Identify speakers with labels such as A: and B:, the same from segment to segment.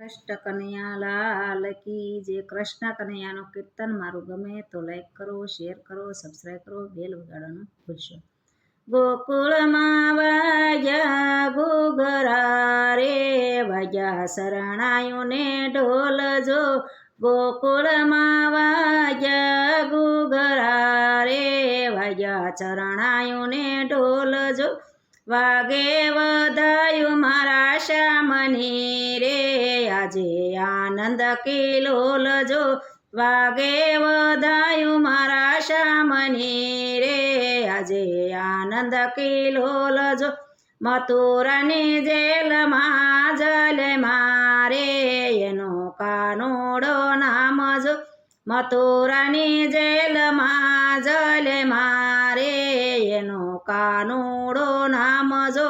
A: કૃષ્ણ કનૈયા લાલ કી જે કૃષ્ણ કનૈયાનો કીર્તન મારું ગમે તો લાઈક કરો, શેર કરો, સબસ્ક્રાઈબ કરો, બેલ વગાડવાનું ભૂલશો. ગોકુળમાં વાગ્યા ઘૂઘરા રે, વાગ્યા શરણાયોને ઢોલ જો. ગોકુળમાં વાગ્યા ઘૂઘરા રે, વાગ્યા શરણાયોને ઢોલ જો. વાગે વધાયું મારા શ્યામની રે, આજે આનંદ કિલોલ જો. વાગે વધાયું મારા શ્યામની રે, આજે આનંદ કિલોલ જો. મથુરાની જેલમાં જલે મારે, એનો કાનોડો નામ જો. મથુરાની જેલમાં જલે મારે, એનો કાનોડો નામ જો.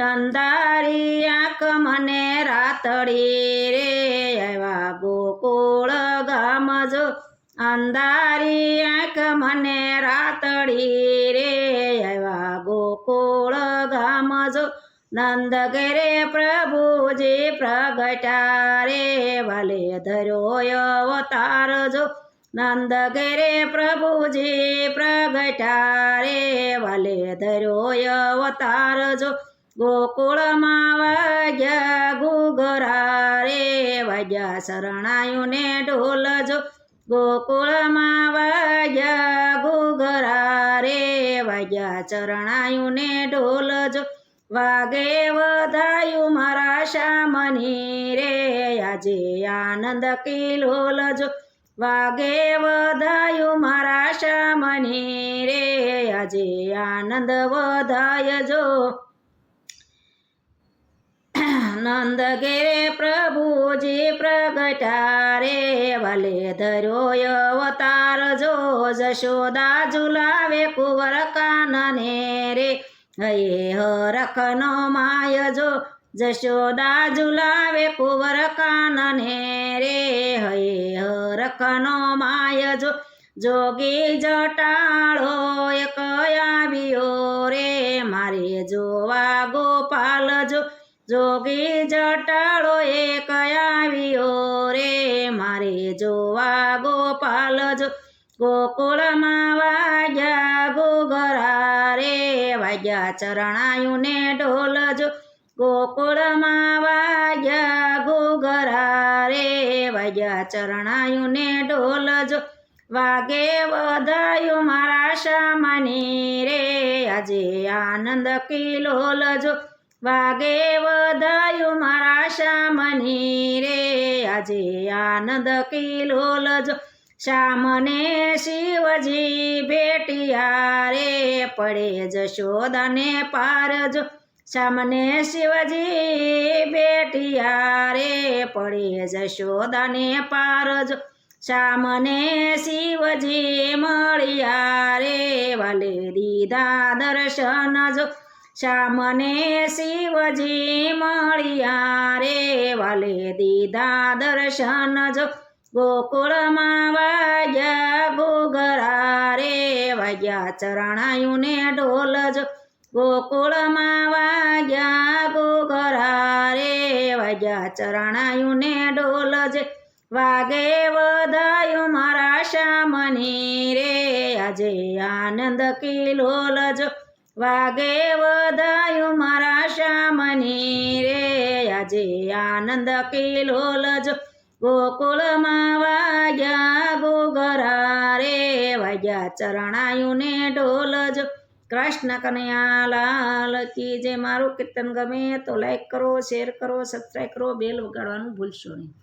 A: અંધારી આંખ મને રાતડી રે, આવ્યા ગોકુળ ગામ જો. અંધારી આંખ મને રાતડી રે, આવ્યા ગોકુળ ગામ જો. નંદ ઘેરે પ્રભુજી પ્રગટ્યા રે, વાલે ધર્યો અવતાર જો. નંદ ઘેરે પ્રભુજી પ્રગટ્યા રે, વાલે ધર્યો અવતાર જો. ગોકુળમાં વાગ્યા ઘૂઘરા રે, વાગ્યા શરણાયોને ઢોલ જો. ગોકુળમાં વાગ્યા ઘૂઘરા રે, વાગ્યા શરણાયોને ઢોલ જો. વાગે વધાયું મારા શ્યામની રે, આજે આનંદ કિલોલ જો. વાગે વધાયું મારા શ્યામની રે, આજે આનંદ વધાય જો. નંદ ઘેરે પ્રભુજી પ્રગટ્યા રે, વાલે ધર્યો અવતાર જો. જશોદા ઝુલાવે કુંવર કાનને રે, હયે હરખનો માય જો. જશોદા ઝુલાવે કુંવર કાનને રે, હયે હરખનો માય જો. જોગી જટાળો એક આવ્યો રે, મારે જોવા ગોપાલ જો. જોગી જટાળો એક આવ્યો રે, મારે જોવા ગોપાલ જો. ગોકુળમાં વાગ્યા ઘૂઘરા રે, વાગ્યા શરણાયોને ઢોલ જો. ગોકુળમાં વાગ્યા ઘૂઘરા રે, વાગ્યા શરણાયોને ઢોલ જો. વાગે વધાયું મારા શ્યામની રે, આજે આનંદ કિલોલ જો. વાગે વધાયું મારા શ્યામની રે, આજે આનંદ કિલોલ જો. શ્યામને શિવજી ભેટિયા રે, પડે જશોદાને પાર જો. શ્યામને શિવજી ભેટિયા રે, પડે જશોદાને પાર જો. શ્યામને શિવજી મળ્યા રે, વાલે દીધા દર્શન જો. શ્યામને શિવજી મળ્યા રે, વાલે દીધા દર્શન જો. ગોકુળમાં વાગ્યા ઘૂઘરા રે, વાગ્યા શરણાયોને ઢોલ જો. ગોકુળમાં વાગ્યા ઘૂઘરા રે, વાગ્યા શરણાયોને ઢોલ જો. વાગે વધાયું મારા શ્યામની રે, આજે આનંદ કિલોલ જો. વાગે વધાયું મારા શ્યામની રે, આજે આનંદ કિલોલ જો. ગોકુળમાં વાગ્યા ઘૂઘરા રે, વાગ્યા શરણાયોને ઢોલ જો. કૃષ્ણ કનૈયા લાલ કી જે મારું કીર્તન ગમે તો લાઈક કરો, શેર કરો, સબસ્ક્રાઈબ કરો, બેલ વગાડવાનું ભૂલશો નહીં.